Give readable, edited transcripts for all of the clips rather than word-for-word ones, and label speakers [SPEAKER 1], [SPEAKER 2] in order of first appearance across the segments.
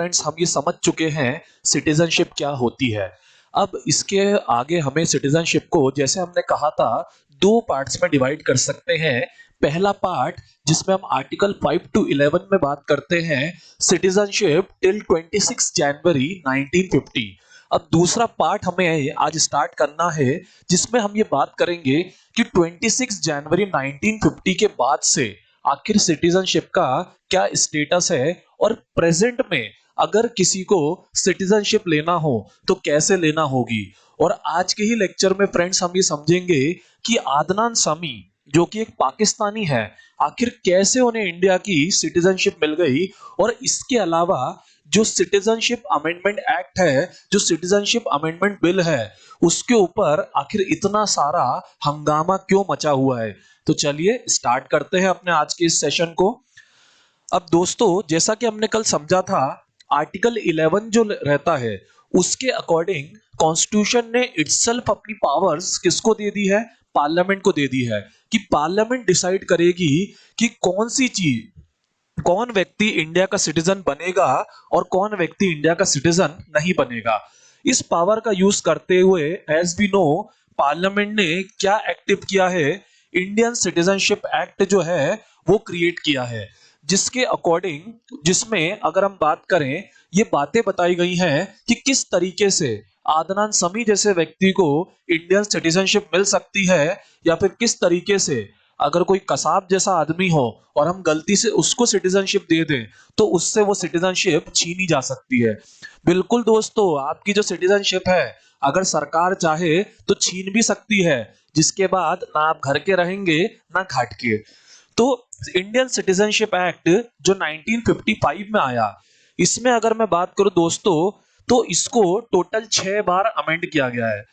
[SPEAKER 1] Friends हम ये समझ चुके हैं सिटीजनशिप क्या होती है। अब इसके आगे हमें सिटीजनशिप को, जैसे हमने कहा था, दो पार्ट्स में डिवाइड कर सकते हैं। पहला पार्ट जिसमें हम आर्टिकल 5 to 11 में बात करते हैं सिटीजनशिप टिल 26 जनवरी 1950। अब दूसरा पार्ट हमें आज स्टार्ट करना है जिसमें हम ये बात करेंगे कि 26 जनवरी 1950 के बाद से आखिर सिटीजनशिप का क्या स्टेटस है और प्रेजेंट में अगर किसी को सिटीजनशिप लेना हो तो कैसे लेना होगी। और आज के ही लेक्चर में फ्रेंड्स हम ये समझेंगे कि आदनान सामी जो कि एक पाकिस्तानी है, आखिर कैसे उन्हें इंडिया की सिटीजनशिप मिल गई। और इसके अलावा जो सिटीजनशिप अमेंडमेंट एक्ट है, जो सिटीजनशिप अमेंडमेंट बिल है, उसके ऊपर आखिर इतना सारा हंगामा क्यों मचा हुआ है। तो चलिए स्टार्ट करते हैं अपने आज के इस सेशन को। अब दोस्तों, जैसा कि हमने कल समझा था, आर्टिकल 11 जो रहता है उसके अकॉर्डिंग कॉन्स्टिट्यूशन ने इटसेल्फ अपनी पावर्स किसको दे दी है? पार्लियामेंट को दे दी है कि पार्लियामेंट डिसाइड करेगी कि कौन सी चीज, कौन व्यक्ति इंडिया का सिटीजन बनेगा और कौन व्यक्ति इंडिया का सिटीजन नहीं बनेगा। इस पावर का यूज करते हुए एज वी नो पार्लियामेंट ने क्या एक्टिव किया है, इंडियन सिटीजनशिप एक्ट जो है वो क्रिएट किया है, जिसके अकॉर्डिंग, जिसमें अगर हम बात करें, ये बातें बताई गई हैं कि किस तरीके से आदनान समी जैसे व्यक्ति को इंडियन सिटीजनशिप मिल सकती है, या फिर किस तरीके से अगर कोई कसाब जैसा आदमी हो और हम गलती से उसको सिटीजनशिप दे दें तो उससे वो सिटीजनशिप छीनी जा सकती है। बिल्कुल दोस्तों, आपकी जो सिटीजनशिप है अगर सरकार चाहे तो छीन भी सकती है, जिसके बाद ना आप घर के रहेंगे ना घाट के। तो इंडियन सिटीजनशिप एक्ट जो 1955 में आया, इसमें अगर मैं बात करूं दोस्तों तो इसको टोटल 6 बार अमेंड किया गया है।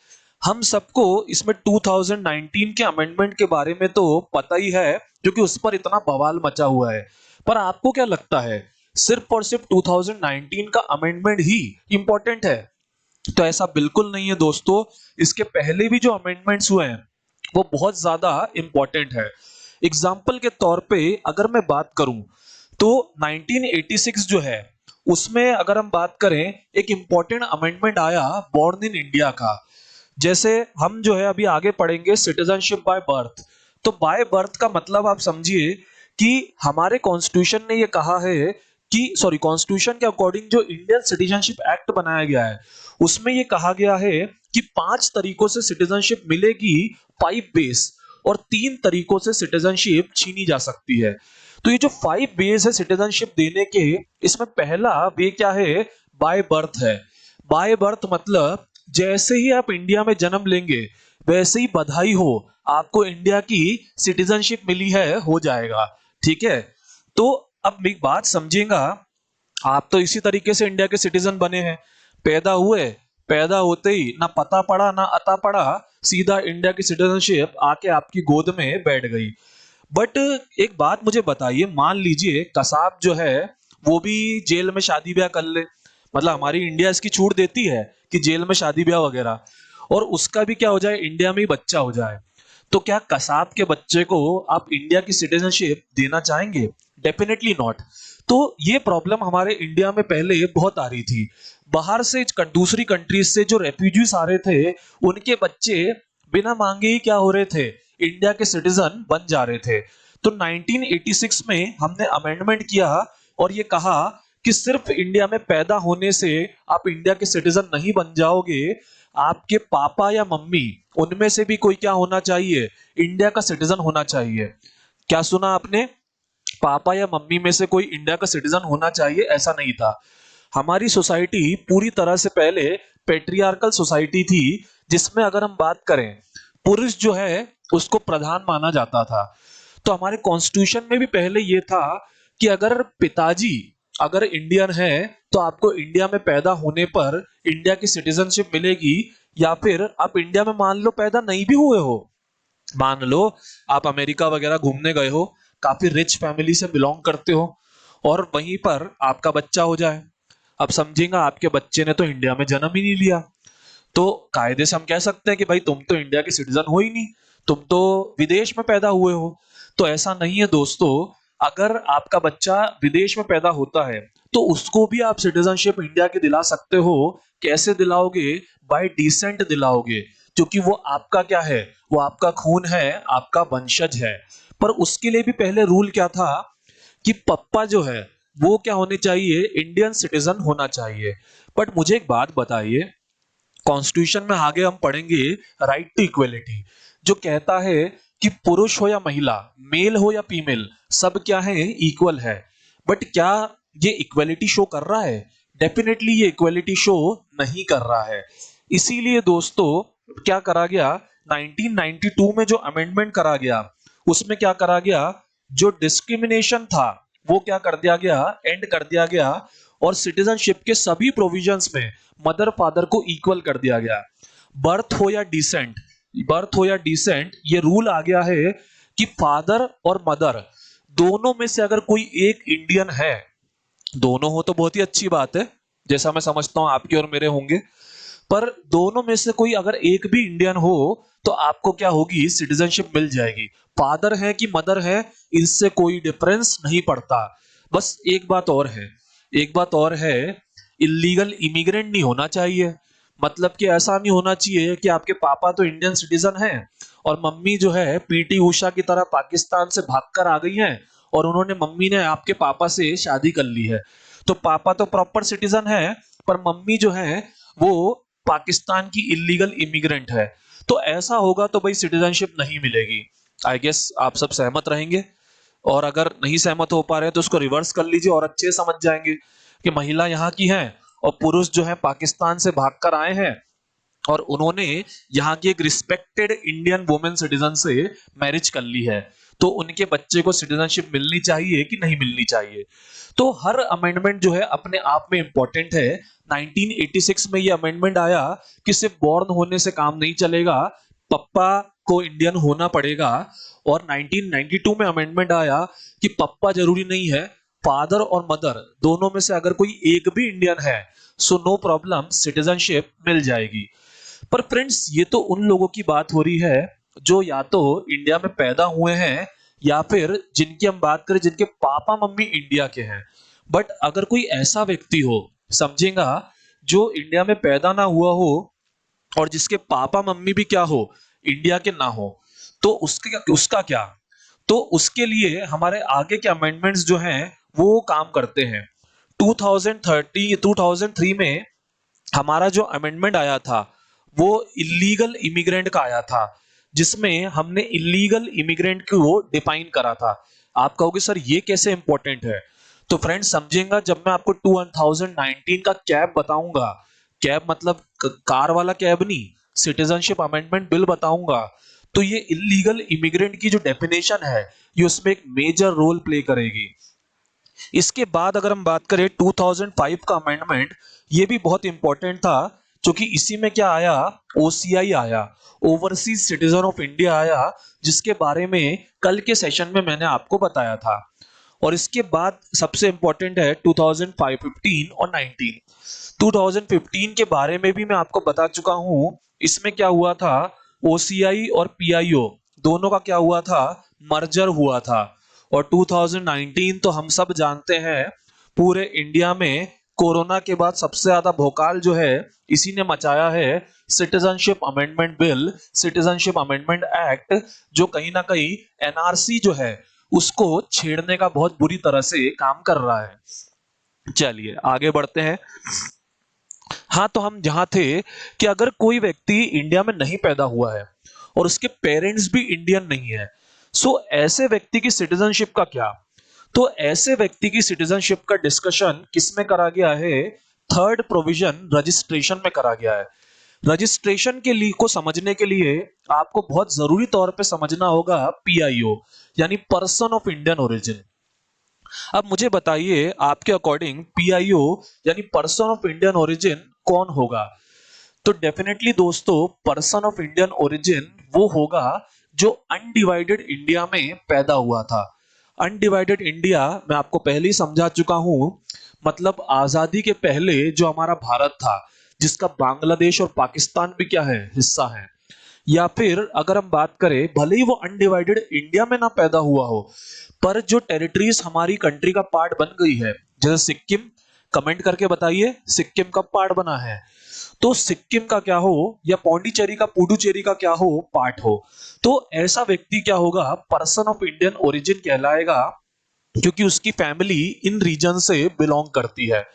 [SPEAKER 1] हम सबको इसमें 2019 के अमेंडमेंट के बारे में तो पता ही है क्योंकि उस पर इतना बवाल मचा हुआ है। पर आपको क्या लगता है सिर्फ और सिर्फ 2019 का अमेंडमेंट ही इंपॉर्टेंट है? तो ऐसा बिल्कुल नहीं है दोस्तों। इसके पहले भी जो अमेंडमेंट्स हुए हैं वो बहुत ज्यादा इंपॉर्टेंट है। एग्जाम्पल के तौर पे अगर मैं बात करूं तो 1986 जो है उसमें अगर हम बात करें, एक इंपॉर्टेंट अमेंडमेंट आया बॉर्न इन इंडिया का। जैसे हम जो है अभी आगे पढ़ेंगे सिटीजनशिप बाय बर्थ, तो बाय बर्थ का मतलब आप समझिए कि हमारे कॉन्स्टिट्यूशन ने ये कहा है कि, सॉरी, कॉन्स्टिट्यूशन के अकॉर्डिंग जो इंडियन सिटीजनशिप एक्ट बनाया गया है उसमें ये कहा गया है कि 5 तरीकों से सिटीजनशिप मिलेगी 5 बेस, और 3 तरीकों से सिटीजनशिप छीनी जा सकती है। तो ये जो 5 बेस है सिटीजनशिप देने के, इसमें पहला वे क्या है? बाय बर्थ है। बाय बर्थ मतलब जैसे ही आप इंडिया में जन्म लेंगे वैसे ही बधाई हो, आपको इंडिया की सिटीजनशिप मिली है, हो जाएगा। ठीक है, तो अब एक बात समझिएगा, आप तो इसी तरीके से इंडिया के सिटीजन बने हैं। पैदा हुए, पैदा होते ही ना पता पड़ा ना अता पड़ा, सीधा इंडिया की सिटीजनशिप आके आपकी गोद में बैठ गई। बट एक बात मुझे बताइए, मान लीजिए कसाब जो है वो भी जेल में शादी ब्याह कर ले, मतलब हमारी इंडिया इसकी छूट देती है कि जेल में शादी ब्याह वगैरह, और उसका भी क्या हो जाए, इंडिया में ही बच्चा हो जाए, तो क्या कसाब के बच्चे को आप इंडिया की सिटीजनशिप देना चाहेंगे? Definitely not. तो ये प्रॉब्लम हमारे इंडिया में पहले बहुत आ रही थी। बाहर से दूसरी कंट्रीज से जो रेफ्यूजीज आ रहे थे, उनके बच्चे बिना मांगे ही क्या हो रहे थे, इंडिया के सिटीजन बन जा रहे थे। तो 1986 में हमने अमेंडमेंट किया और ये कहा कि सिर्फ इंडिया में पैदा होने से आप इंडिया के सिटीजन नहीं बन जाओगे, आपके पापा या मम्मी उनमें से भी कोई क्या होना चाहिए, इंडिया का सिटीजन होना चाहिए। क्या सुना आपने? पापा या मम्मी में से कोई इंडिया का सिटीजन होना चाहिए, ऐसा नहीं था। हमारी सोसाइटी पूरी तरह से पहले पेट्रियार्कल सोसाइटी थी, जिसमें अगर हम बात करें पुरुष जो है उसको प्रधान माना जाता था। तो हमारे कॉन्स्टिट्यूशन में भी पहले ये था कि अगर पिताजी अगर इंडियन है तो आपको इंडिया में पैदा होने पर इंडिया की सिटीजनशिप मिलेगी, या फिर आप इंडिया में मान लो पैदा नहीं भी हुए हो, मान लो आप अमेरिका वगैरह घूमने गए हो, काफी रिच फैमिली से बिलोंग करते हो, और वहीं पर आपका बच्चा हो जाए। अब समझेगा आपके बच्चे ने तो इंडिया में जन्म ही नहीं लिया, तो कायदे से हम कह सकते हैं कि भाई तुम तो इंडिया के सिटीजन हो ही नहीं, तुम तो विदेश में पैदा हुए हो। तो ऐसा नहीं है दोस्तों, अगर आपका बच्चा विदेश में पैदा होता है तो उसको भी आप सिटीजनशिप इंडिया की दिला सकते हो। कैसे दिलाओगे? बाय डिसेंट दिलाओगे, क्योंकि वो आपका क्या है, वो आपका खून है, आपका वंशज है। पर उसके लिए भी पहले रूल क्या था कि पप्पा जो है वो क्या होने चाहिए, इंडियन सिटीजन होना चाहिए। बट मुझे एक बात बताइए, कॉन्स्टिट्यूशन में आगे हम पढ़ेंगे राइट टू इक्वलिटी, जो कहता है कि पुरुष हो या महिला, मेल हो या फीमेल, सब क्या है, इक्वल है। बट क्या ये इक्वलिटी शो कर रहा है? डेफिनेटली ये इक्वलिटी शो नहीं कर रहा है। इसीलिए दोस्तों क्या करा गया, 1992 में जो अमेंडमेंट करा गया उसमें क्या करा गया, जो डिस्क्रिमिनेशन था वो क्या कर दिया गया, एंड कर दिया गया। और सिटीजनशिप के सभी प्रोविजंस में मदर फादर को इक्वल कर दिया गया। बर्थ हो या डिसेंट, बर्थ हो या डिसेंट, ये रूल आ गया है कि फादर और मदर दोनों में से अगर कोई एक इंडियन है, दोनों हो तो बहुत ही अच्छी बात है, जैसा मैं समझता हूं आपके और मेरे होंगे, पर दोनों में से कोई अगर एक भी इंडियन हो तो आपको क्या होगी, सिटीजनशिप मिल जाएगी। फादर है कि मदर है, इससे कोई डिफरेंस नहीं पड़ता। बस एक बात और है, एक बात और है, इलीगल इमिग्रेंट नहीं होना चाहिए। मतलब कि ऐसा नहीं होना चाहिए कि आपके पापा तो इंडियन सिटीजन हैं और मम्मी जो है पीटी उषा की तरह पाकिस्तान से भागकर आ गई हैं और उन्होंने, मम्मी ने आपके पापा से शादी कर ली है। तो पापा तो प्रॉपर सिटीजन है पर मम्मी जो है वो पाकिस्तान की इलीगल इमिग्रेंट है। तो ऐसा होगा तो भाई सिटीजनशिप नहीं मिलेगी। आई गेस आप सब सहमत रहेंगे। और अगर नहीं सहमत हो पा रहे हैं तो उसको रिवर्स कर लीजिए और अच्छे से समझ जाएंगे कि महिला यहाँ की है और पुरुष जो है पाकिस्तान से भागकर आए हैं और उन्होंने यहाँ की एक रिस्पेक्टेड इंडियन वुमेन सिटीजन से मैरिज कर ली है, तो उनके बच्चे को सिटीजनशिप मिलनी चाहिए कि नहीं मिलनी चाहिए। तो हर अमेंडमेंट जो है अपने आप में इंपॉर्टेंट है। 1986 में ये अमेंडमेंट आया कि सिर्फ बॉर्न होने से काम नहीं चलेगा, पप्पा को इंडियन होना पड़ेगा। और 1992 में अमेंडमेंट आया कि पप्पा जरूरी नहीं है, फादर और मदर दोनों में से अगर कोई एक भी इंडियन है सो नो प्रॉब्लम, सिटीजनशिप मिल जाएगी। पर फ्रेंड्स ये तो उन लोगों की बात हो रही है जो या तो इंडिया में पैदा हुए हैं या फिर जिनकी हम बात करें जिनके पापा मम्मी इंडिया के हैं। बट अगर कोई ऐसा व्यक्ति हो, समझेगा, जो इंडिया में पैदा ना हुआ हो और जिसके पापा मम्मी भी क्या हो, इंडिया के ना हो, तो उसका क्या? तो उसके लिए हमारे आगे के अमेंडमेंट्स जो हैं वो काम करते हैं। 2003 में हमारा जो अमेंडमेंट आया था वो इलीगल इमिग्रेंट का आया था, जिसमें हमने इलीगल इमिग्रेंट को डिफाइन करा था। आप कहोगे सर ये कैसे इंपॉर्टेंट है? तो फ्रेंड्स समझेगा जब मैं आपको 2019 का कैब बताऊंगा, कैब मतलब कार वाला कैब नहीं, सिटीजनशिप अमेंडमेंट बिल बताऊंगा, तो ये इलीगल इमिग्रेंट की जो डेफिनेशन है ये उसमें एक मेजर रोल प्ले करेगी। इसके बाद अगर हम बात करें 2005 का अमेंडमेंट, ये भी बहुत इंपॉर्टेंट था क्योंकि इसी में क्या आया, ओसीआई आया, ओवरसीज सिटीजन ऑफ इंडिया आया, जिसके बारे में कल के सेशन में मैंने आपको बताया था। और इसके बाद सबसे इंपॉर्टेंट है 2015 और 19। 2015 के बारे में भी मैं आपको बता चुका हूं। इसमें क्या हुआ था, ओसीआई और पीआईओ दोनों का क्या हुआ था, मर्जर हुआ था। और 2019 तो हम सब जानते हैं पूरे इंडिया में कोरोना के बाद सबसे ज्यादा भोकाल जो है इसी ने मचाया है, citizenship amendment bill, citizenship amendment act, जो कहीं ना कहीं एनआरसी जो है उसको छेड़ने का बहुत बुरी तरह से काम कर रहा है। चलिए आगे बढ़ते हैं। हाँ, तो हम जहां थे कि अगर कोई व्यक्ति इंडिया में नहीं पैदा हुआ है और उसके पेरेंट्स भी इंडियन नहीं है, सो ऐसे व्यक्ति की सिटीजनशिप का क्या? तो ऐसे व्यक्ति की सिटीजनशिप का डिस्कशन किसमें करा गया है, थर्ड प्रोविजन रजिस्ट्रेशन में करा गया है। रजिस्ट्रेशन के लिए को समझने के लिए आपको बहुत जरूरी तौर पे समझना होगा पीआईओ, यानी पर्सन ऑफ इंडियन ओरिजिन। अब मुझे बताइए आपके अकॉर्डिंग पीआईओ यानी पर्सन ऑफ इंडियन ओरिजिन कौन होगा? तो डेफिनेटली दोस्तों पर्सन ऑफ इंडियन ओरिजिन वो होगा जो अनडिवाइडेड इंडिया में पैदा हुआ था। अनडिवाइडेड इंडिया मैं आपको पहले ही समझा चुका हूं, मतलब आजादी के पहले जो हमारा भारत था, जिसका बांग्लादेश और पाकिस्तान भी क्या है, हिस्सा है। या फिर अगर हम बात करें भले ही वो अनडिवाइडेड इंडिया में ना पैदा हुआ हो, पर जो टेरिटरीज हमारी कंट्री का पार्ट बन गई है, जैसे सिक्किम, कमेंट करके बताइए सिक्किम कब पार्ट बना है। तो सिक्किम का क्या हो या पौंडीचेरी का पुडुचेरी का क्या हो पार्ट हो, तो ऐसा व्यक्ति क्या होगा, पर्सन ऑफ इंडियन ओरिजिन कहलाएगा, क्योंकि उसकी फैमिली इन रीजन से बिलोंग करती है।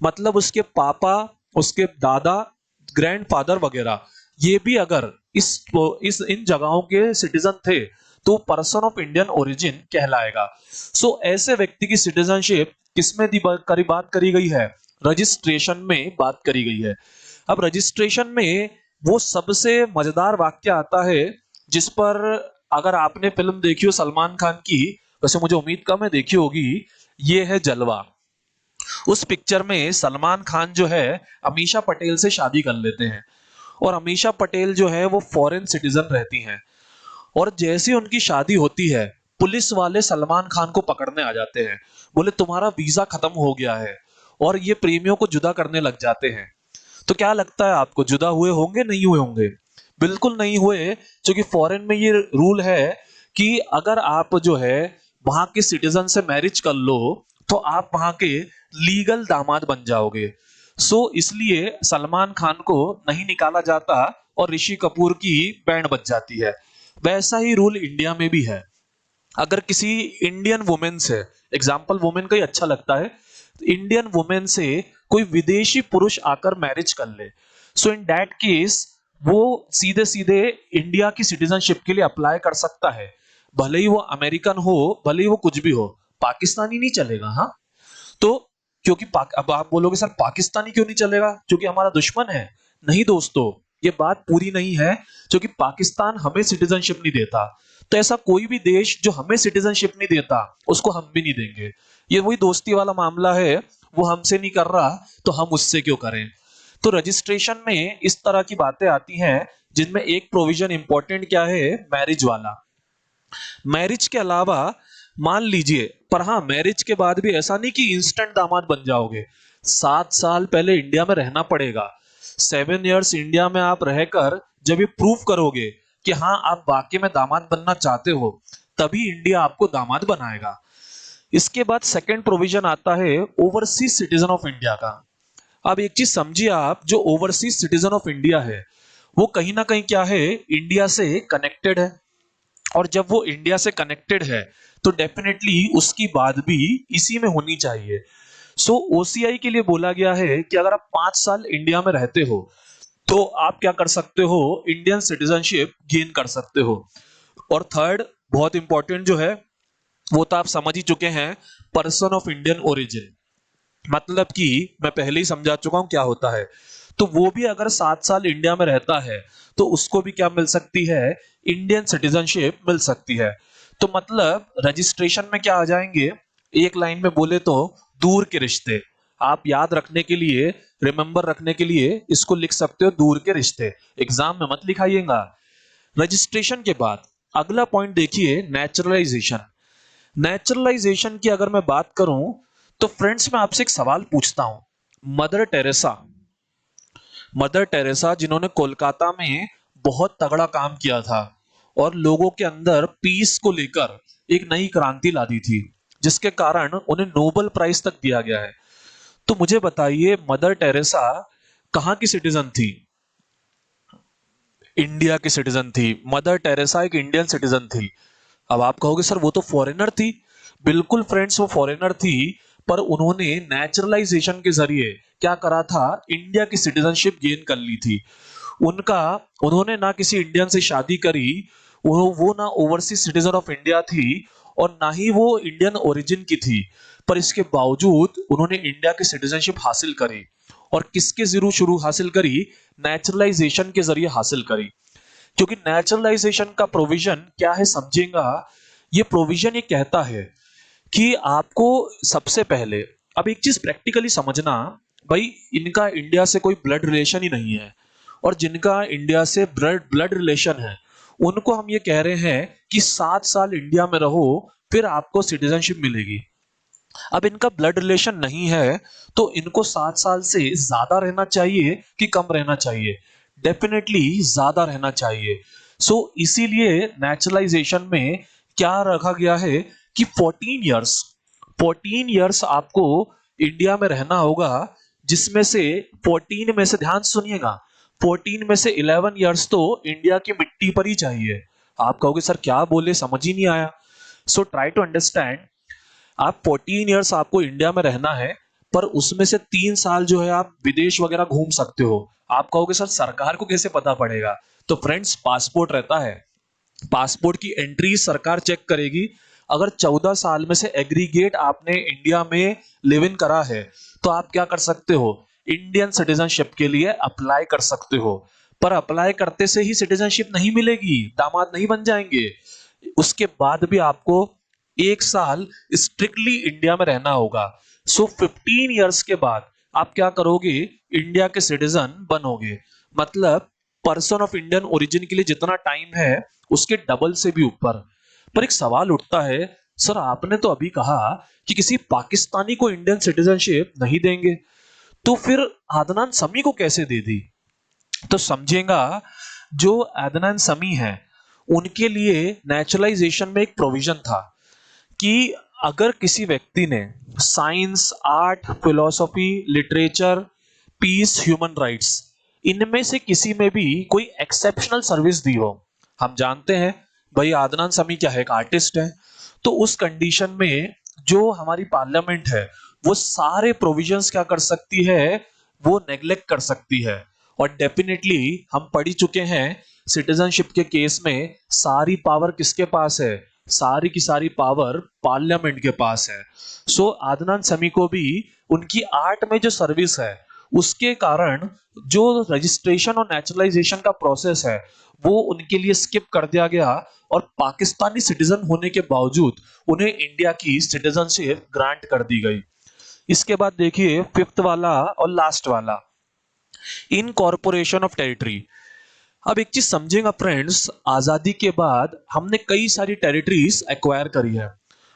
[SPEAKER 1] मतलब उसके पापा, उसके दादा, ग्रैंडफादर वगैरह ये भी अगर इस इन जगहों के सिटीजन थे तो पर्सन ऑफ इंडियन ओरिजिन कहलाएगा। सो ऐसे व्यक्ति की सिटीजनशिप किसमें बात करी गई है, रजिस्ट्रेशन में बात करी गई है। अब रजिस्ट्रेशन में वो सबसे मजेदार वाक्य आता है जिस पर, अगर आपने फिल्म देखी हो सलमान खान की, वैसे मुझे उम्मीद कम है देखी होगी, ये है जलवा। उस पिक्चर में सलमान खान जो है अमीषा पटेल से शादी कर लेते हैं, और अमीषा पटेल जो है वो फॉरेन सिटीजन रहती हैं, और जैसे उनकी शादी होती है पुलिस वाले सलमान खान को पकड़ने आ जाते हैं, बोले तुम्हारा वीजा खत्म हो गया है, और ये प्रेमियों को जुदा करने लग जाते हैं। तो क्या लगता है आपको, जुदा हुए होंगे नहीं हुए होंगे? बिल्कुल नहीं हुए, क्योंकि फॉरेन में ये रूल है कि अगर आप जो है वहां के सिटीजन से मैरिज कर लो तो आप वहां के लीगल दामाद बन जाओगे। सो इसलिए सलमान खान को नहीं निकाला जाता और ऋषि कपूर की बैंड बज जाती है। वैसा ही रूल इंडिया में भी है। अगर किसी इंडियन वुमेन से, एग्जाम्पल वुमेन का ही अच्छा लगता है, इंडियन वुमेन से कोई विदेशी पुरुष आकर मैरिज कर ले, सो इन दैट केस वो सीधे सीधे इंडिया की सिटीजनशिप के लिए अप्लाई कर सकता है, भले ही वो अमेरिकन हो, भले ही वो कुछ भी हो, पाकिस्तानी नहीं चलेगा। हाँ, तो क्योंकि अब आप बोलोगे सर पाकिस्तानी क्यों नहीं चलेगा, क्योंकि हमारा दुश्मन है? नहीं दोस्तों, ये बात पूरी नहीं है, क्योंकि पाकिस्तान हमें सिटीजनशिप नहीं देता, तो ऐसा कोई भी देश जो हमें सिटीजनशिप नहीं देता उसको हम भी नहीं देंगे। ये वही दोस्ती वाला मामला है, वो हमसे नहीं कर रहा तो हम उससे क्यों करें। तो रजिस्ट्रेशन में इस तरह की बातें आती हैं, जिनमें एक प्रोविजन इंपॉर्टेंट क्या है, मैरिज वाला। मैरिज के अलावा मान लीजिए, पर हाँ मैरिज के बाद भी ऐसा नहीं कि इंस्टेंट दामाद बन जाओगे, 7 साल पहले इंडिया में रहना पड़ेगा। 7 इयर्स इंडिया में आप रहकर जब ये प्रूव करोगे कि हाँ आप वाकई में दामाद बनना चाहते हो, तभी इंडिया आपको दामाद बनाएगा। इसके बाद सेकंड प्रोविजन आता है ओवरसीज सिटीजन ऑफ इंडिया का। अब एक चीज समझिए आप, जो ओवरसीज सिटीजन ऑफ इंडिया है वो कहीं ना कहीं क्या है, इंडिया से कनेक्टेड है, और जब वो इंडिया से कनेक्टेड है तो डेफिनेटली उसकी बात भी इसी में होनी चाहिए। सो ओसीआई के लिए बोला गया है कि अगर आप 5 साल इंडिया में रहते हो तो आप क्या कर सकते हो, इंडियन सिटीजनशिप गेन कर सकते हो। और थर्ड बहुत इंपॉर्टेंट जो है वो तो आप समझ ही चुके हैं, पर्सन ऑफ इंडियन ओरिजिन, मतलब कि मैं पहले ही समझा चुका हूं क्या होता है। तो वो भी अगर 7 साल इंडिया में रहता है तो उसको भी क्या मिल सकती है, इंडियन सिटीजनशिप मिल सकती है। तो मतलब रजिस्ट्रेशन में क्या आ जाएंगे, एक लाइन में बोले तो दूर के रिश्ते। आप याद रखने के लिए, रिमेंबर रखने के लिए इसको लिख सकते हो, दूर के रिश्ते। एग्जाम में मत लिखाइएगा। रजिस्ट्रेशन के बाद अगला पॉइंट देखिए, नेचुरलाइजेशन। नेचुरलाइजेशन की अगर मैं बात करूं तो फ्रेंड्स मैं आपसे एक सवाल पूछता हूं। मदर टेरेसा जिन्होंने कोलकाता में बहुत तगड़ा काम किया था और लोगों के अंदर पीस को लेकर एक नई क्रांति ला दी थी, जिसके कारण उन्हें नोबेल प्राइज तक दिया गया है। तो मुझे बताइए मदर टेरेसा कहां की सिटीजन थी? इंडिया की सिटीजन थी। मदर टेरेसा एक इंडियन सिटीजन थी। अब आप कहोगे सर वो तो फॉरेनर थी। बिल्कुल फ्रेंड्स, वो फॉरेनर थी, पर उन्होंने नेचुरलाइजेशन के जरिए क्या करा था, इंडिया की सिटीजनशिप गेन कर ली थी। उन्होंने ना किसी इंडियन से शादी करी, वो ना ओवरसीज सिटीजन ऑफ इंडिया थी और ना ही वो इंडियन ओरिजिन की थी, पर इसके बावजूद उन्होंने इंडिया की सिटीजनशिप हासिल करी। और किसके जरूर शुरू हासिल करी, नेचुरलाइजेशन के जरिए हासिल करी। क्योंकि नेचुरलाइजेशन का प्रोविजन क्या है समझेगा, ये प्रोविजन ये कहता है कि आपको सबसे पहले, अब एक चीज प्रैक्टिकली समझना, भाई इनका इंडिया से कोई ब्लड रिलेशन ही नहीं है, और जिनका इंडिया से ब्लड रिलेशन है उनको हम ये कह रहे हैं कि 7 साल इंडिया में रहो फिर आपको सिटीजनशिप मिलेगी। अब इनका ब्लड रिलेशन नहीं है तो इनको 7 साल से ज्यादा रहना चाहिए कि कम रहना चाहिए? डेफिनेटली ज्यादा रहना चाहिए। सो इसीलिए नेचुरलाइजेशन में क्या रखा गया है कि 14 इयर्स आपको इंडिया में रहना होगा, जिसमें से 14 में से, ध्यान सुनिएगा, 14 में से 11 इयर्स तो इंडिया की मिट्टी पर ही चाहिए। आप कहोगे सर क्या बोले, समझ ही नहीं आया। So try to understand. आप 14 इयर्स आपको इंडिया में रहना है, पर उसमें से 3 साल जो है आप विदेश वगैरह घूम सकते हो। आप कहोगे सर सरकार को कैसे पता पड़ेगा? तो फ्रेंड्स, पासपोर्ट रहता है, पासपोर्ट की एंट्री सरकार चेक करेगी। अगर 14 साल में से एग्रीगेट आपने इंडिया में लिव इन करा है, तो आप क्या कर सकते हो, इंडियन सिटीजनशिप के लिए अप्लाई कर सकते हो। पर अप्लाई करते से ही सिटीजनशिप नहीं मिलेगी, दामाद नहीं बन जाएंगे। उसके बाद भी आपको 1 साल स्ट्रिक्टली इंडिया में रहना होगा। सो 15 इयर्स के बाद आप क्या करोगे, इंडिया के सिटीजन बनोगे। मतलब पर्सन ऑफ इंडियन ओरिजिन के लिए जितना टाइम है उसके डबल से भी ऊपर। पर एक सवाल उठता है, सर आपने तो अभी कहा कि किसी पाकिस्तानी को इंडियन सिटीजनशिप नहीं देंगे, तो फिर अदनान समी को कैसे दे दी? तो समझेगा, जो अदनान समी है उनके लिए नेचुरलाइजेशन में एक प्रोविजन था कि अगर किसी व्यक्ति ने science, art, philosophy, literature, peace, human rights, इनमें से किसी में भी कोई एक्सेप्शनल सर्विस दी हो, हम जानते हैं भाई आदनान समी क्या है, एक आर्टिस्ट है, तो उस कंडीशन में जो हमारी पार्लियामेंट है वो सारे प्रोविजंस क्या कर सकती है, वो नेग्लेक्ट कर सकती है। और डेफिनेटली हम पढ़ ही चुके हैं, सिटीजनशिप के केस में सारी पावर किसके पास है, सारी की सारी पावर पार्लियामेंट के पास है। सो आदनान समी को भी उनकी आर्ट में जो सर्विस है उसके कारण जो रजिस्ट्रेशन और नेचुरलाइजेशन का प्रोसेस है वो उनके लिए स्किप कर दिया गया, और पाकिस्तानी सिटीजन होने के बावजूद उन्हें इंडिया की सिटीजनशिप ग्रांट कर दी गई। इसके बाद देखिए फिफ्थ वाला और लास्ट वाला, इनकॉर्पोरेशन ऑफ टेरिटरी। अब एक चीज समझेगा फ्रेंड्स, आजादी के बाद हमने कई सारी टेरिटरीज एक्वायर करी है।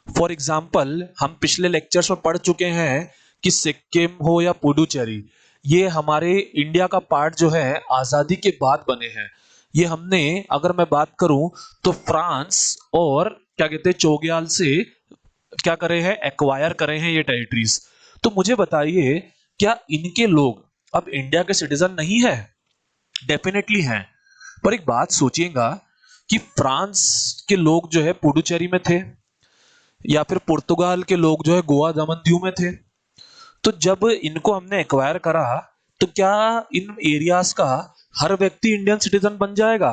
[SPEAKER 1] फॉर एग्जाम्पल हम पिछले लेक्चर्स में पढ़ चुके हैं कि सिक्किम हो या पुडुचेरी, ये हमारे इंडिया का पार्ट जो है आजादी के बाद बने हैं। ये हमने, अगर मैं बात करूं तो फ्रांस और क्या कहते हैं चोग्याल से क्या करे हैं, एक्वायर करे हैं ये टेरिटरीज। तो मुझे बताइए, क्या इनके लोग अब इंडिया के सिटीजन नहीं है? डेफिनेटली हैं। पर एक बात सोचिएगा कि फ्रांस के लोग जो है पुडुचेरी में थे, या फिर पुर्तगाल के लोग जो है गोवा दमन दीव में थे। तो जब इनको हमने एक्वायर करा, तो क्या इन एरियाज का हर व्यक्ति इंडियन सिटीजन बन जाएगा?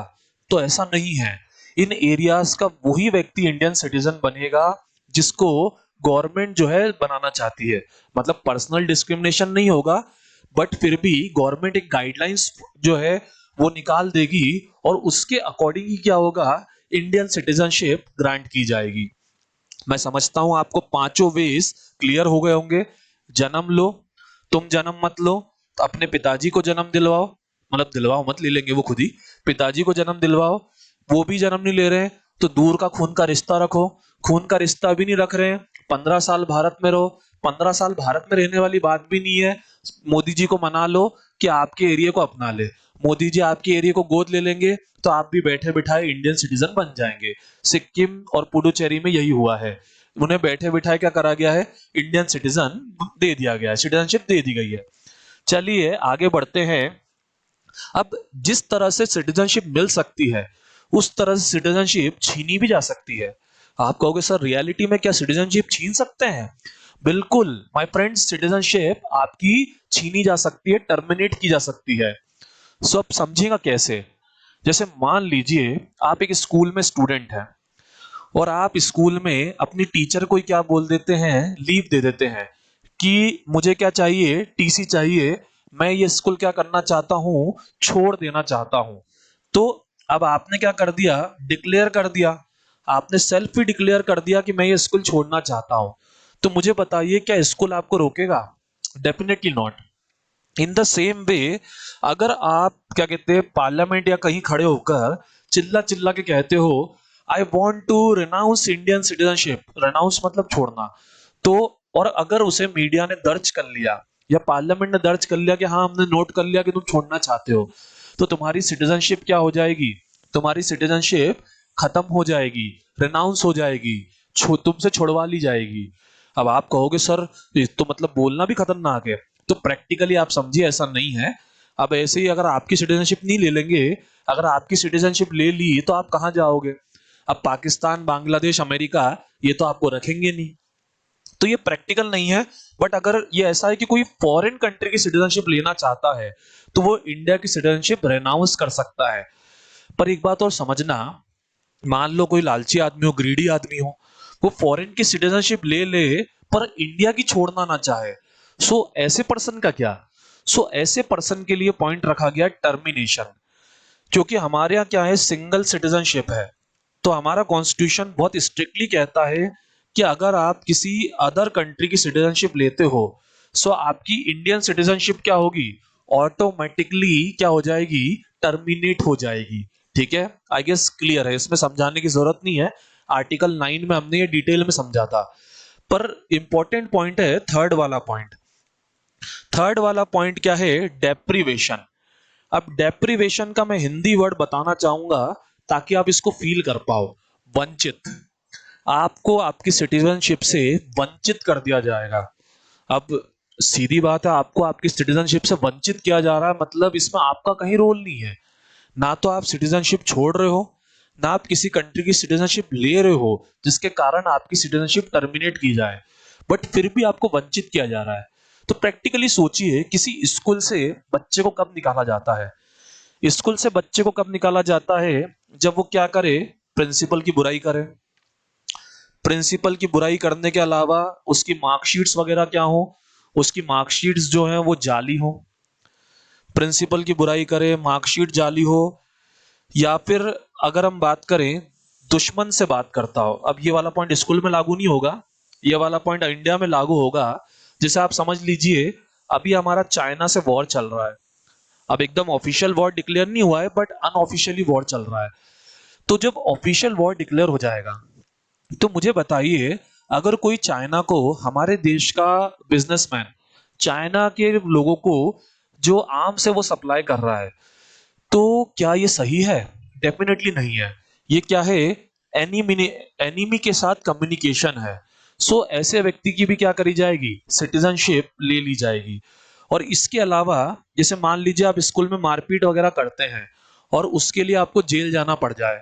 [SPEAKER 1] तो ऐसा नहीं है। इन एरियाज का वही व्यक्ति इंडियन सिटीजन बनेगा जिसको गवर्नमेंट जो है बनाना चाहती है। मतलब पर्सनल डिस्क्रिमिनेशन नहीं होगा, बट फिर भी गवर्नमेंट एक गाइडलाइंस जो है वो निकाल देगी, और उसके अकॉर्डिंग ही क्या होगा, इंडियन सिटीजनशिप ग्रांट की जाएगी। मैं समझता हूं आपको पांचों वेज क्लियर हो गए होंगे। जन्म लो, तुम जन्म मत लो तो अपने पिताजी को जन्म दिलवाओ, मतलब दिलवाओ मत, ले लेंगे वो खुद ही, पिताजी को जन्म दिलवाओ, वो भी जन्म नहीं ले रहे हैं तो दूर का खून का रिश्ता रखो, खून का रिश्ता भी नहीं रख रहे हैं, 15 साल भारत में रहो, 15 साल भारत में रहने वाली बात भी नहीं है, मोदी जी को मना लो कि आपके एरिया को अपना ले, मोदी जी आपके एरिया को गोद ले लेंगे तो आप भी बैठे बिठाए इंडियन सिटीजन बन जाएंगे। सिक्किम और पुडुचेरी में यही हुआ है, उन्हें बैठे बिठाए क्या करा गया है, इंडियन सिटीजन दे दिया गया है, सिटीजनशिप दे दी गई है। चलिए आगे बढ़ते हैं। अब जिस तरह से सिटीजनशिप मिल सकती है उस तरह से सिटीजनशिप छीनी भी जा सकती है। आप कहोगे सर रियलिटी में क्या सिटीजनशिप छीन सकते हैं? बिल्कुल माय फ्रेंड्स, सिटीजनशिप आपकी छीनी जा सकती है, टर्मिनेट की जा सकती है। सो अब समझिएगा कैसे। जैसे मान लीजिए आप एक स्कूल में स्टूडेंट हैं, और आप स्कूल में अपनी टीचर को क्या बोल देते हैं, लीव दे देते हैं कि मुझे क्या चाहिए, टीसी चाहिए, मैं ये स्कूल क्या करना चाहता हूं, छोड़ देना चाहता हूं। तो अब आपने क्या कर दिया, डिक्लेयर कर दिया, आपने सेल्फ ही डिक्लेयर कर दिया कि मैं ये स्कूल छोड़ना चाहता हूं। तो मुझे बताइए क्या स्कूल आपको रोकेगा? Definitely not. In the same way, अगर आप क्या कहते हैं पार्लियामेंट या कहीं खड़े होकर चिल्ला चिल्ला के कहते हो I want to renounce Indian citizenship, renounce मतलब छोड़ना, तो और अगर उसे मीडिया ने दर्ज कर लिया या पार्लियामेंट ने दर्ज कर लिया कि हाँ हमने नोट कर लिया कि तुम छोड़ना चाहते हो, तो तुम्हारी सिटीजनशिप क्या हो जाएगी, तुम्हारी सिटीजनशिप खत्म हो जाएगी, रिनाउंस हो जाएगी, तुमसे छुड़वा ली जाएगी। अब आप कहोगे सर ये तो मतलब बोलना भी खतरनाक है, तो प्रैक्टिकली आप समझिए ऐसा नहीं है। अब ऐसे ही अगर आपकी सिटीजनशिप नहीं ले लेंगे, अगर आपकी सिटीजनशिप ले ली तो आप कहां जाओगे? अब पाकिस्तान, बांग्लादेश, अमेरिका ये तो आपको रखेंगे नहीं, तो ये प्रैक्टिकल नहीं है। बट अगर ये ऐसा है कि कोई फॉरेन कंट्री की सिटीजनशिप लेना चाहता है तो वो इंडिया की सिटीजनशिप रेनाउंस कर सकता है। पर एक बात और समझना, मान लो कोई लालची आदमी हो, ग्रीडी आदमी हो, वो फॉरेन की सिटीजनशिप ले ले पर इंडिया की छोड़ना ना चाहे, सो ऐसे पर्सन का क्या? सो ऐसे पर्सन के लिए पॉइंट रखा गया टर्मिनेशन। क्योंकि हमारे यहाँ क्या है, सिंगल सिटीजनशिप है, तो हमारा कॉन्स्टिट्यूशन बहुत स्ट्रिक्टली कहता है कि अगर आप किसी अदर कंट्री की सिटीजनशिप लेते हो, सो आपकी इंडियन सिटीजनशिप क्या होगी, ऑटोमेटिकली क्या हो जाएगी, टर्मिनेट हो जाएगी। ठीक है, आई गेस क्लियर है, इसमें समझाने की जरूरत नहीं है, आर्टिकल 9 में हमने ये डिटेल में समझा था। पर इंपॉर्टेंट पॉइंट है थर्ड वाला पॉइंट। थर्ड वाला पॉइंट क्या है, डेप्रीवेशन। अब डेप्रीवेशन का मैं हिंदी वर्ड बताना चाहूंगा ताकि आप इसको फील कर पाओ। वंचित, आपको आपकी सिटीजनशिप से वंचित कर दिया जाएगा। अब सीधी बात है, आपको आपकी सिटीजनशिप से वंचित किया जा रहा है, मतलब इसमें आपका कहीं रोल नहीं है। ना तो आप सिटीजनशिप छोड़ रहे हो, ना आप किसी कंट्री की सिटीजनशिप ले रहे हो जिसके कारण आपकी सिटीजनशिप टर्मिनेट की जाए, बट फिर भी आपको वंचित किया जा रहा है। तो प्रैक्टिकली सोचिए, किसी स्कूल से बच्चे को कब निकाला जाता है? स्कूल से बच्चे को कब निकाला जाता है? जब वो क्या करे, प्रिंसिपल की बुराई करे। प्रिंसिपल की बुराई करने के अलावा उसकी मार्कशीट्स वगैरह क्या हो, उसकी मार्कशीट्स जो है वो जाली हो। प्रिंसिपल की बुराई करे, मार्कशीट जाली हो, या फिर अगर हम बात करें दुश्मन से बात करता हो। अब ये वाला पॉइंट स्कूल में लागू नहीं होगा, ये वाला पॉइंट इंडिया में लागू होगा। जैसे आप समझ लीजिए, अभी हमारा चाइना से वॉर चल रहा है। अब एकदम ऑफिशियल वॉर डिक्लेयर नहीं हुआ है, बट अनऑफिशियली वॉर चल रहा है। तो जब ऑफिशियल वॉर डिक्लेयर हो जाएगा, तो मुझे बताइए, अगर कोई चाइना को, हमारे देश का बिजनेसमैन चाइना के लोगों को जो आर्म्स है वो सप्लाई कर रहा है, तो क्या ये सही है? डेफिनेटली नहीं है। ये क्या है, एनिमी के साथ कम्युनिकेशन है। सो ऐसे व्यक्ति की भी क्या करी जाएगी, सिटीजनशिप ले ली जाएगी। और इसके अलावा जैसे मान लीजिए आप स्कूल में मारपीट वगैरह करते हैं और उसके लिए आपको जेल जाना पड़ जाए,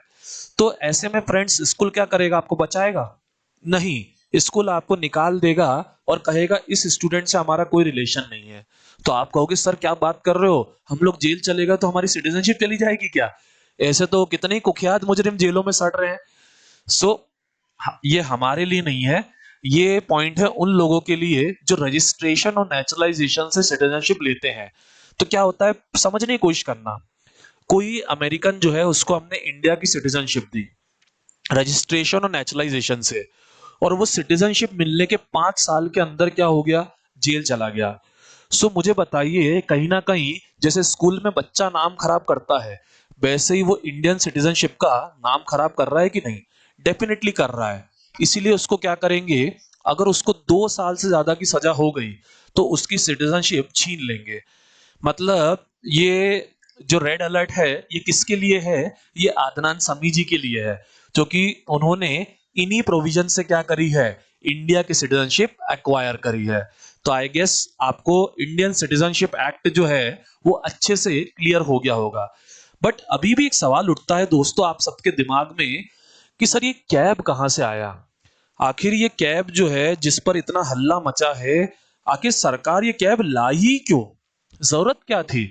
[SPEAKER 1] तो ऐसे में फ्रेंड्स स्कूल क्या करेगा, आपको बचाएगा? नहीं, स्कूल आपको निकाल देगा और कहेगा इस स्टूडेंट से हमारा कोई रिलेशन नहीं है। तो आप कहोगे सर क्या बात कर रहे हो, हम लोग जेल चलेगा तो हमारी सिटीजनशिप चली जाएगी क्या? ऐसे तो कितने ही कुख्यात मुजरिम जेलों में सड़ रहे हैं। सो ये हमारे लिए नहीं है, ये पॉइंट है उन लोगों के लिए जो रजिस्ट्रेशन और नेचुरलाइजेशन से सिटीजनशिप लेते हैं। तो क्या होता है, समझने की कोशिश करना। कोई अमेरिकन जो है उसको हमने इंडिया की सिटीजनशिप दी रजिस्ट्रेशन और नेचुरलाइजेशन से, और वो सिटीजनशिप मिलने के 5 साल के अंदर क्या हो गया, जेल चला गया। सो मुझे बताइए, कहीं ना कहीं जैसे स्कूल में बच्चा नाम खराब करता है, वैसे ही वो इंडियन सिटीजनशिप का नाम खराब कर रहा है कि नहीं? डेफिनेटली कर रहा है। इसीलिए उसको क्या करेंगे, अगर उसको 2 साल से ज्यादा की सजा हो गई तो उसकी सिटीजनशिप छीन लेंगे। मतलब ये जो रेड अलर्ट है ये किसके लिए है, ये आदनान समी जी के लिए है, क्योंकि उन्होंने इन्हीं प्रोविजन से क्या करी है, इंडिया की सिटीजनशिप एक्वायर करी है। तो आई गेस आपको इंडियन सिटीजनशिप एक्ट जो है वो अच्छे से क्लियर हो गया होगा। बट अभी भी एक सवाल उठता है दोस्तों आप सबके दिमाग में कि सर ये कैब कहां से आया? आखिर ये कैब जो है जिस पर इतना हल्ला मचा है, आखिर सरकार ये कैब लाई ही क्यों? जरूरत क्या थी?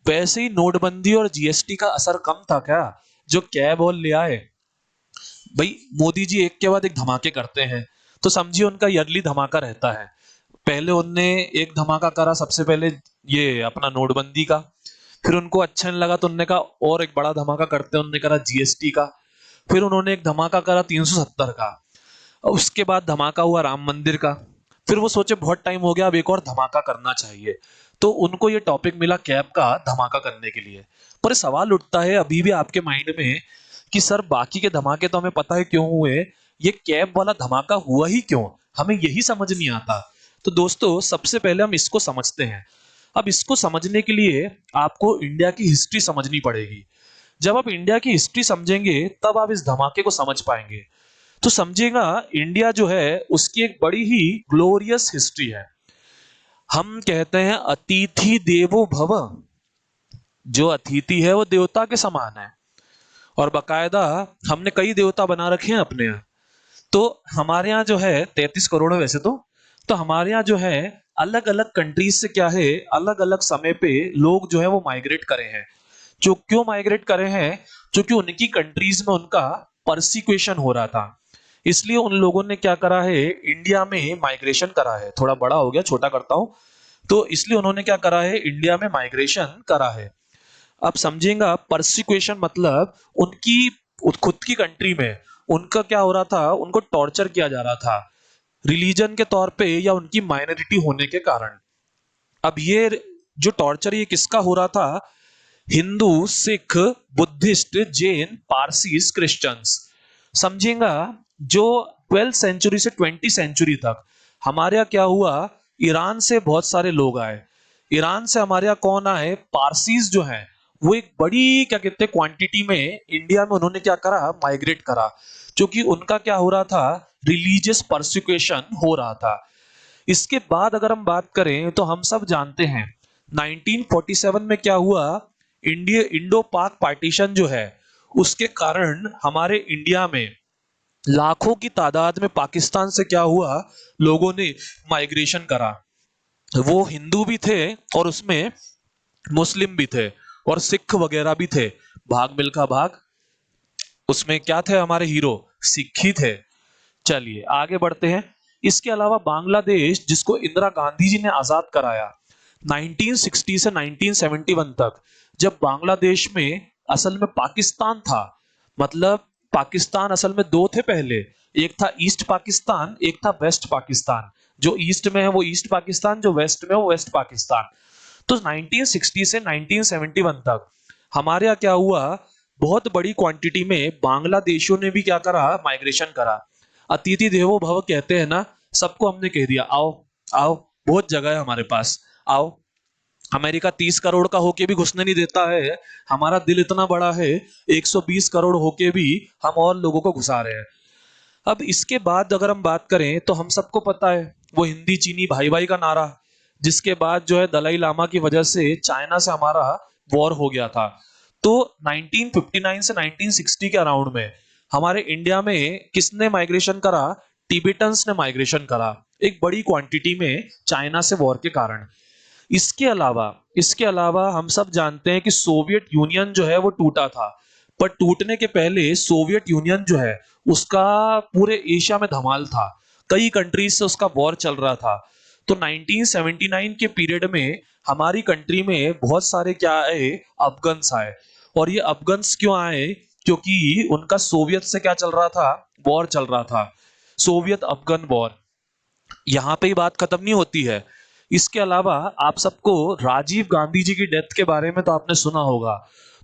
[SPEAKER 1] वैसे ही नोटबंदी और जीएसटी का असर कम था क्या जो कैब और ले आए? भाई मोदी जी एक के बाद एक धमाके करते हैं, तो समझिए उनका ईयरली धमाका रहता है। पहले उनने एक धमाका करा सबसे पहले, ये अपना नोटबंदी का। फिर उनको अच्छा नहीं लगा तो उन्होंने कहा और एक बड़ा धमाका करते हैं, उन्होंने करा जीएसटी का। फिर उन्होंने एक धमाका करा 370 का। उसके बाद धमाका हुआ राम मंदिर का। फिर वो सोचे बहुत टाइम हो गया, अब एक और धमाका करना चाहिए, तो उनको ये टॉपिक मिला कैब का धमाका करने के लिए। पर सवाल उठता है अभी भी आपके माइंड में कि सर बाकी के धमाके तो हमें पता है क्यों हुए, ये कैब वाला धमाका हुआ ही क्यों? हमें यही समझ नहीं आता। तो दोस्तों सबसे पहले हम इसको समझते हैं। अब इसको समझने के लिए आपको इंडिया की हिस्ट्री समझनी पड़ेगी। जब आप इंडिया की हिस्ट्री समझेंगे तब आप इस धमाके को समझ पाएंगे। तो समझिएगा, इंडिया जो है उसकी एक बड़ी ही ग्लोरियस हिस्ट्री है। हम कहते हैं अतिथि देवो भव, जो अतिथि है वो देवता के समान है, और बकायदा हमने कई देवता बना रखे हैं अपने यहाँ। तो हमारे यहाँ जो है 33 करोड़ है वैसे तो हमारे यहाँ जो है अलग अलग कंट्रीज से क्या है, अलग अलग समय पे लोग जो है वो माइग्रेट करे हैं। जो क्यों माइग्रेट करे हैं? क्योंकि उनकी कंट्रीज में उनका परसिक्यूशन हो रहा था, इसलिए उन लोगों ने क्या करा है, इंडिया में माइग्रेशन करा है। थोड़ा बड़ा हो गया, छोटा करता हूं। तो इसलिए उन्होंने क्या करा है, इंडिया में माइग्रेशन करा है। अब समझेगा, परसिक्यूशन मतलब उनकी खुद की कंट्री में उनका क्या हो रहा था, उनको टॉर्चर किया जा रहा था रिलीजन के तौर पे या उनकी माइनॉरिटी होने के कारण। अब ये जो टॉर्चर ये किसका हो रहा था? Hindu, Sikh, Buddhist, Jain, Parsis, Christians. समझेगा, जो 12th सेंचुरी से 20th सेंचुरी तक हमारे यहाँ क्या हुआ, ईरान से बहुत सारे लोग आए। ईरान से हमारे यहाँ कौन आए? पारसीज जो हैं, वो एक बड़ी क्या कहते हैं क्वांटिटी में इंडिया में उन्होंने क्या करा, माइग्रेट करा, क्योंकि उनका क्या हो रहा था, रिलीजियस परसिक्यूशन हो रहा था। इसके बाद अगर हम बात करें तो हम सब जानते हैं 1947 में क्या हुआ, इंडो पाक पार्टीशन जो है उसके कारण हमारे इंडिया में लाखों की तादाद में पाकिस्तान से क्या हुआ, लोगों ने माइग्रेशन करा। वो हिंदू भी थे और उसमें मुस्लिम भी थे और सिख वगैरह भी थे। भाग मिल्खा भाग, उसमें क्या थे हमारे हीरो, सिख ही थे। चलिए आगे बढ़ते हैं। इसके अलावा बांग्लादेश, जिसको इंदिरा गांधी जी ने आजाद कराया 1960 से 1971 तक, जब बांग्लादेश में असल में पाकिस्तान था, मतलब पाकिस्तान असल में दो थे पहले, एक था ईस्ट पाकिस्तान, एक था वेस्ट पाकिस्तान। जो ईस्ट में है वो ईस्ट पाकिस्तान, जो वेस्ट में है वो वेस्ट पाकिस्तान। तो 1960 से 1971 तक हमारे यहाँ क्या हुआ, बहुत बड़ी क्वांटिटी में बांग्लादेशियों ने भी क्या करा, माइग्रेशन करा। अतिथि देवो भव कहते हैं ना, सबको हमने कह दिया आओ आओ, बहुत जगह है हमारे पास, आओ। अमेरिका 30 करोड़ का होके भी घुसने नहीं देता है, हमारा दिल इतना बड़ा है, 120 करोड़ होके भी हम और लोगों को घुसा रहे हैं। अब इसके बाद अगर हम बात करें तो हम सबको पता है वो हिंदी चीनी भाई भाई का नारा, जिसके बाद जो है दलाई लामा की वजह से चाइना से हमारा वॉर हो गया था। तो 1959 से 1960 के अराउंड में हमारे इंडिया में किसने माइग्रेशन करा? टिबेटन्स ने माइग्रेशन करा, एक बड़ी क्वांटिटी में, चाइना से वॉर के कारण। इसके अलावा हम सब जानते हैं कि सोवियत यूनियन जो है वो टूटा था, पर टूटने के पहले सोवियत यूनियन जो है उसका पूरे एशिया में धमाल था, कई कंट्रीज से उसका वॉर चल रहा था। तो 1979 के पीरियड में हमारी कंट्री में बहुत सारे क्या आए, अफगन्स आए। और ये अफगन्स क्यों आए? क्योंकि उनका सोवियत से क्या चल रहा था, वॉर चल रहा था, सोवियत अफगन वॉर। यहां पे ही बात खत्म नहीं होती है। इसके अलावा आप सबको राजीव गांधी जी की डेथ के बारे में तो आपने सुना होगा,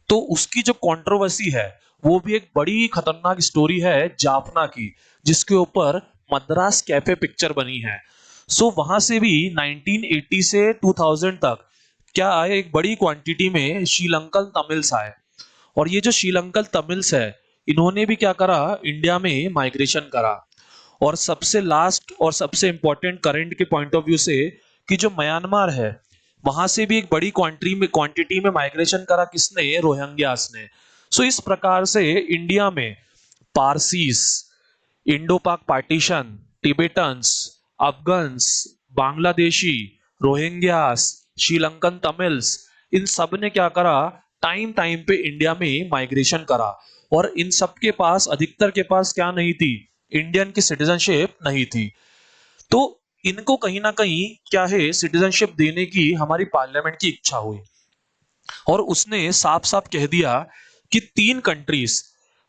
[SPEAKER 1] तो उसकी जो कंट्रोवर्सी है वो भी एक बड़ी खतरनाक स्टोरी है जाफना की, जिसके ऊपर मद्रास कैफे पिक्चर बनी है। सो वहां से भी 1980 से 2000 तक क्या आए, एक बड़ी क्वांटिटी में श्रीलंकन तमिल्स आए। और ये जो श्रीलंकन तमिल्स है, इन्होंने भी क्या करा, इंडिया में माइग्रेशन करा। और सबसे लास्ट और सबसे इंपॉर्टेंट करंट के पॉइंट ऑफ व्यू से, कि जो म्यांमार है वहां से भी एक बड़ी क्वांटिटी में माइग्रेशन करा, किसने? रोहिंग्यास ने। सो इस प्रकार से इंडिया में Parsis, Indo Pak partition, Tibetans, Afghans, Bangladeshi, Rohingyas, Sri Lankan Tamils, इन सब ने क्या करा, टाइम टाइम पे इंडिया में माइग्रेशन करा। और इन सब के पास, अधिकतर के पास क्या नहीं थी, इंडियन की सिटीजनशिप नहीं थी। तो इनको कहीं ना कहीं क्या है, सिटीजनशिप देने की हमारी पार्लियामेंट की इच्छा हुई, और उसने साफ साफ कह दिया कि 3 कंट्रीज,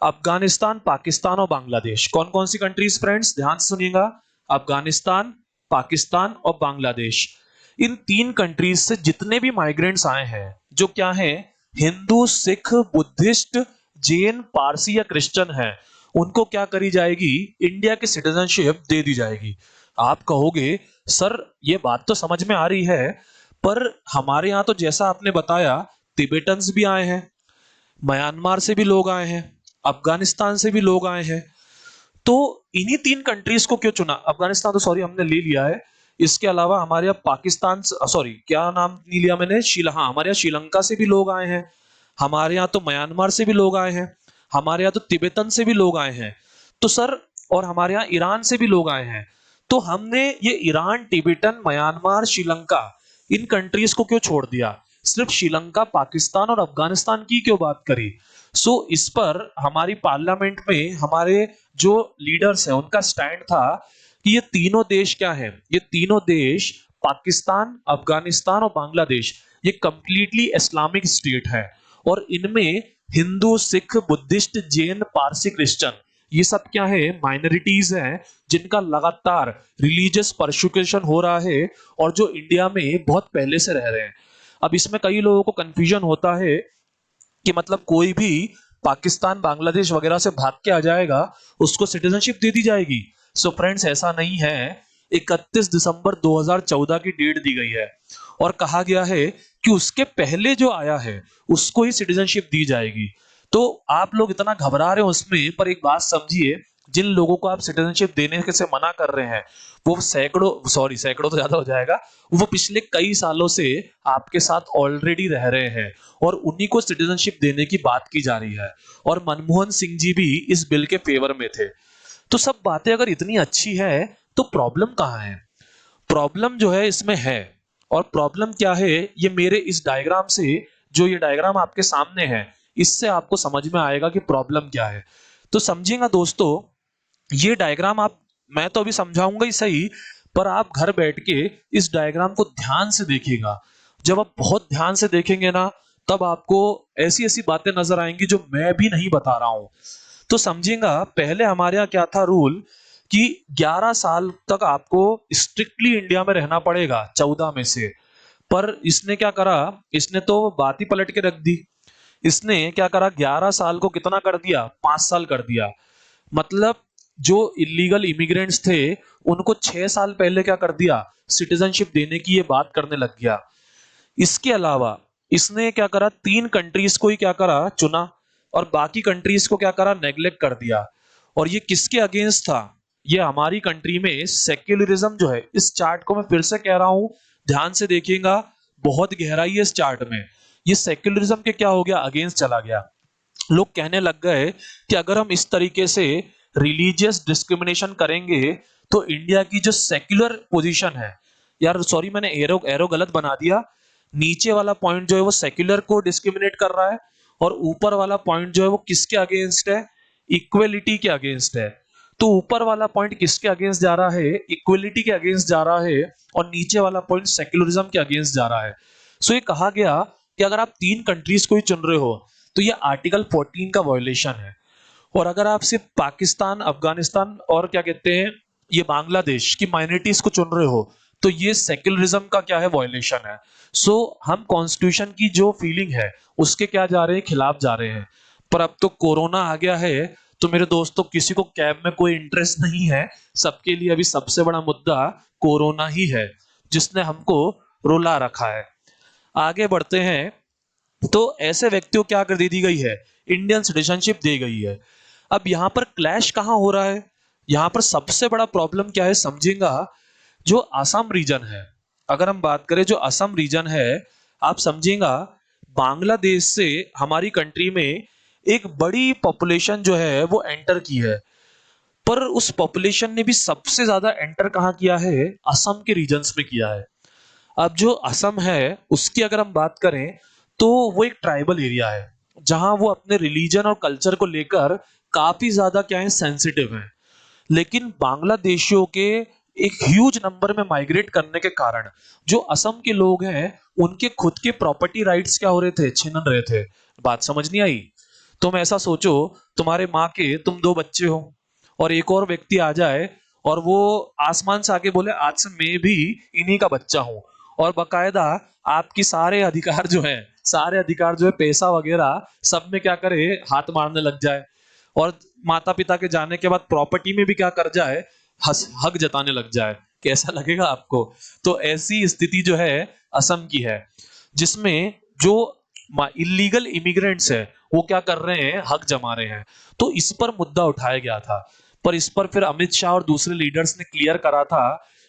[SPEAKER 1] अफगानिस्तान, पाकिस्तान और बांग्लादेश। कौन कौन सी कंट्रीज फ्रेंड्स, ध्यान से सुनिएगा, अफगानिस्तान, पाकिस्तान और बांग्लादेश। इन 3 कंट्रीज से जितने भी माइग्रेंट्स आए हैं, जो क्या है, हिंदू, सिख, बुद्धिस्ट, जैन, पारसी या क्रिश्चियन है, उनको क्या करी जाएगी, इंडिया की सिटीजनशिप दे दी जाएगी। आप कहोगे सर ये बात तो समझ में आ रही है, पर हमारे यहाँ तो जैसा आपने बताया, तिबेटन्स भी आए हैं, म्यांमार से भी लोग आए हैं, अफगानिस्तान से भी लोग आए हैं। तो इन्हीं 3 कंट्रीज को क्यों चुना? अफगानिस्तान तो सॉरी हमने ले लिया है। इसके अलावा हमारे यहाँ पाकिस्तान, सॉरी क्या नाम नहीं लिया मैंने, हाँ हमारे यहाँ श्रीलंका से भी लोग आए हैं, हमारे यहाँ तो म्यांमार से भी लोग आए हैं, हमारे यहाँ तो तिब्बतन से भी लोग आए हैं। तो सर, और हमारे यहाँ ईरान से भी लोग आए हैं। तो हमने ये ईरान, तिब्बतन, म्यांमार, श्रीलंका, इन कंट्रीज को क्यों छोड़ दिया? सिर्फ श्रीलंका, पाकिस्तान और अफगानिस्तान की क्यों बात करी? इस पर हमारी पार्लियामेंट में हमारे जो लीडर्स हैं उनका स्टैंड था कि ये तीनों देश क्या है, ये तीनों देश पाकिस्तान, अफगानिस्तान और बांग्लादेश, ये कंप्लीटली इस्लामिक स्टेट है और इनमें हिंदू, सिख, बुद्धिस्ट, जैन, पारसी, क्रिश्चियन, ये सब क्या है, माइनॉरिटीज हैं जिनका लगातार रिलीजियस परसिक्यूशन हो रहा है और जो इंडिया में बहुत पहले से रह रहे हैं। अब इसमें कई लोगों को कंफ्यूजन होता है कि मतलब कोई भी पाकिस्तान, बांग्लादेश वगैरह से भाग के आ जाएगा, उसको सिटीजनशिप दे दी जाएगी। सो फ्रेंड्स, ऐसा नहीं है। 31 दिसंबर 2014 की डेट दी गई है और कहा गया है कि उसके पहले जो आया है उसको ही सिटीजनशिप दी जाएगी। तो आप लोग इतना घबरा रहे हो उसमें, पर एक बात समझिए, जिन लोगों को आप सिटीजनशिप देने से मना कर रहे हैं वो सैकड़ों तो ज्यादा हो जाएगा, वो पिछले कई सालों से आपके साथ ऑलरेडी रह रहे हैं और उन्हीं को सिटीजनशिप देने की बात की जा रही है। और मनमोहन सिंह जी भी इस बिल के फेवर में थे। तो सब बातें अगर इतनी अच्छी है तो प्रॉब्लम कहाँ है? प्रॉब्लम जो है इसमें है, और प्रॉब्लम क्या है ये मेरे इस डायग्राम से, जो ये डायग्राम आपके सामने है, इससे आपको समझ में आएगा कि प्रॉब्लम क्या है। तो समझिएगा दोस्तों, ये डायग्राम आप, मैं तो अभी समझाऊंगा ही सही, पर आप घर बैठ के इस डायग्राम को ध्यान से देखिएगा। जब आप बहुत ध्यान से देखेंगे ना, तब आपको ऐसी ऐसी बातें नजर आएंगी जो मैं भी नहीं बता रहा हूं। तो समझिएगा, पहले हमारे यहाँ क्या था रूल कि 11 साल तक आपको स्ट्रिक्टली इंडिया में रहना पड़ेगा 14 में से। पर इसने क्या करा, इसने तो बात ही पलट के रख दी। इसने क्या करा, 11 साल को कितना कर दिया, 5 साल कर दिया। मतलब जो इलीगल इमिग्रेंट्स थे उनको 6 साल पहले क्या कर दिया, सिटीजनशिप देने की ये बात करने लग गया। इसके अलावा इसने क्या करा, 3 कंट्रीज को ही क्या करा, चुना, और बाकी कंट्रीज को क्या करा, नेग्लेक्ट कर दिया। और ये किसके अगेंस्ट था? ये हमारी कंट्री में सेक्युलरिज्म जो है, इस चार्ट को मैं फिर से कह रहा हूं, ध्यान से देखिएगा, बहुत गहराई है इस चार्ट में। ये सेक्युलरिज्म के क्या हो गया, अगेंस्ट चला गया। लोग कहने लग गए कि अगर हम इस तरीके से रिलीजियस डिस्क्रिमिनेशन करेंगे तो इंडिया की जो सेक्युलर पोजीशन है, यार सॉरी मैंने एरो एरो गलत बना दिया, नीचे वाला पॉइंट जो है वो सेक्युलर को डिस्क्रिमिनेट कर रहा है और ऊपर वाला पॉइंट जो है वो किसके अगेंस्ट है, इक्वलिटी के अगेंस्ट है। तो ऊपर वाला पॉइंट किसके अगेंस्ट जा रहा है, इक्वलिटी के अगेंस्ट जा रहा है, और नीचे वाला पॉइंट सेक्युलरिज्म के अगेंस्ट जा रहा है। सो ये कहा गया कि अगर आप 3 कंट्रीज को ही चुन रहे हो तो ये आर्टिकल 14 का वायलेशन है। और अगर आप सिर्फ पाकिस्तान, अफगानिस्तान और क्या कहते हैं, ये बांग्लादेश की माइनॉरिटीज को चुन रहे हो तो ये सेक्युलरिज्म का क्या है, वायलेशन है। हम कॉन्स्टिट्यूशन की जो फीलिंग है उसके क्या जा रहे हैं, खिलाफ जा रहे हैं। पर अब तो कोरोना आ गया है, तो मेरे दोस्तों किसी को कैब में कोई इंटरेस्ट नहीं है। सबके लिए अभी सबसे बड़ा मुद्दा कोरोना ही है जिसने हमको रुला रखा है। आगे बढ़ते हैं। तो ऐसे व्यक्तियों को क्या कर दी गई है, इंडियन सिटीजनशिप दी गई है। अब यहां पर क्लैश कहां हो रहा है, यहां पर सबसे बड़ा प्रॉब्लम क्या है, समझेगा, जो असम रीजन है, अगर हम बात करें जो असम रीजन है, आप समझेगा, बांग्लादेश से हमारी कंट्री में एक बड़ी पॉपुलेशन जो है वो एंटर की है। पर उस पॉपुलेशन ने भी सबसे ज्यादा एंटर कहां किया है, असम के रीजन्स में किया है। अब जो असम है उसकी अगर हम बात करें तो वो एक ट्राइबल एरिया है जहां वो अपने रिलीजन और कल्चर को लेकर काफी ज्यादा क्या है, सेंसिटिव है। लेकिन बांग्लादेशियों के एक ह्यूज नंबर में माइग्रेट करने के कारण जो असम के लोग हैं उनके खुद के प्रॉपर्टी राइट्स क्या हो रहे थे, छिन रहे थे। बात समझ नहीं आई? तुम ऐसा सोचो, तुम्हारे माँ के तुम 2 बच्चे हो और एक और व्यक्ति आ जाए और वो आसमान से आके बोले आज से मैं भी इन्हीं का बच्चा हूं, और बकायदा आपकी सारे अधिकार जो है पैसा वगैरह सब में क्या करे, हाथ मारने लग जाए, और माता पिता के जाने के बाद प्रॉपर्टी में भी क्या कर जाए, हक जताने लग जाए। कैसा लगेगा आपको? तो ऐसी स्थिति जो है असम की है, जिसमें जो इलीगल इमिग्रेंट्स है वो क्या कर रहे हैं, हक जमा रहे हैं। तो इस पर मुद्दा उठाया गया था, पर इस पर फिर अमित शाह और दूसरे लीडर्स ने क्लियर करा था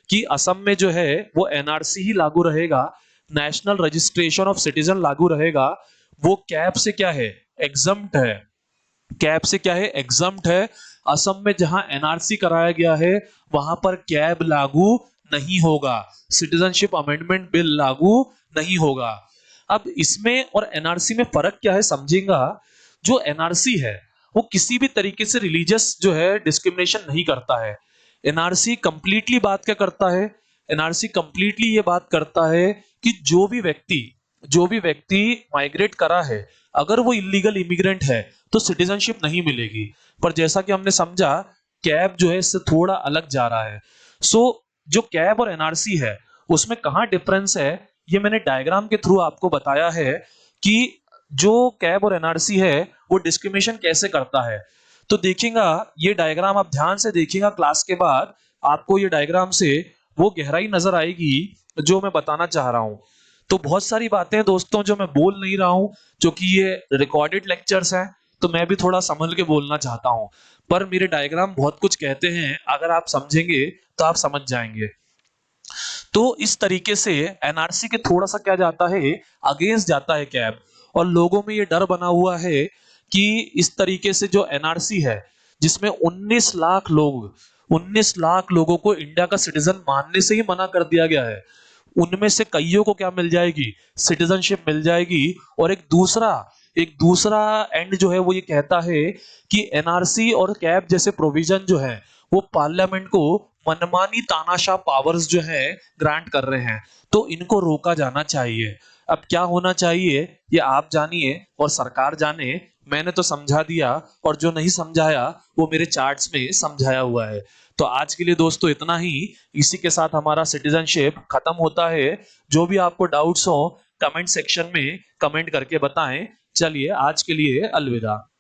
[SPEAKER 1] कि असम में जो है वो एनआरसी ही लागू रहेगा, नेशनल रजिस्ट्रेशन ऑफ सिटीजन लागू रहेगा। वो कैब से क्या है, एग्जम्प्ट है। कैब से क्या है, एग्जम्प्ट है। असम में जहां एनआरसी कराया गया है वहां पर कैब लागू नहीं होगा, सिटीजनशिप अमेंडमेंट बिल लागू नहीं होगा। अब इसमें और एनआरसी में फर्क क्या है समझेगा। जो एनआरसी है वो किसी भी तरीके से रिलीजियस जो है डिस्क्रिमिनेशन नहीं करता है। एनआरसी कंप्लीटली बात क्या करता है, एनआरसी कंप्लीटली ये बात करता है कि जो भी व्यक्ति माइग्रेट करा है, अगर वो इलीगल इमिग्रेंट है तो सिटीजनशिप नहीं मिलेगी। पर जैसा कि हमने समझा, कैब जो है इससे थोड़ा अलग जा रहा है। सो जो कैब और एनआरसी है उसमें कहां डिफरेंस है, ये मैंने डायग्राम के थ्रू आपको बताया है कि जो कैब और एनआरसी है वो डिस्क्रिमिनेशन कैसे करता है। तो देखिएगा, ये डायग्राम आप ध्यान से देखिएगा, क्लास के बाद आपको ये डायग्राम से वो गहराई नजर आएगी जो मैं बताना चाह रहा हूं। तो बहुत सारी बातें दोस्तों जो मैं बोल नहीं रहा हूं, जो कि ये रिकॉर्डेड लेक्चर्स हैं, तो मैं भी थोड़ा संभल के बोलना चाहता हूं। पर मेरे डायग्राम बहुत कुछ कहते हैं, अगर आप समझेंगे तो आप समझ जाएंगे। तो इस तरीके से एनआरसी के थोड़ा सा क्या जाता है, अगेंस्ट जाता है कैब। और लोगों में ये डर बना हुआ है कि इस तरीके से जो एनआरसी है, जिसमें 19 लाख लोगों को इंडिया का सिटीजन मानने से ही मना कर दिया गया है, उनमें से कईयों को क्या मिल जाएगी, सिटीजनशिप मिल जाएगी। और एक दूसरा एंड जो है वो ये कहता है कि एनआरसी और कैब जैसे प्रोविजन जो है वो पार्लियामेंट को मनमानी तानाशाह पावर्स जो है ग्रांट कर रहे हैं, तो इनको रोका जाना चाहिए। अब क्या होना चाहिए ये आप जानिए और सरकार जाने। मैंने तो समझा दिया, और जो नहीं समझाया वो मेरे चार्ट्स में समझाया हुआ है। तो आज के लिए दोस्तों इतना ही। इसी के साथ हमारा सिटीजनशिप खत्म होता है। जो भी आपको डाउट्स हो कमेंट सेक्शन में कमेंट करके बताएं। चलिए आज के लिए अलविदा।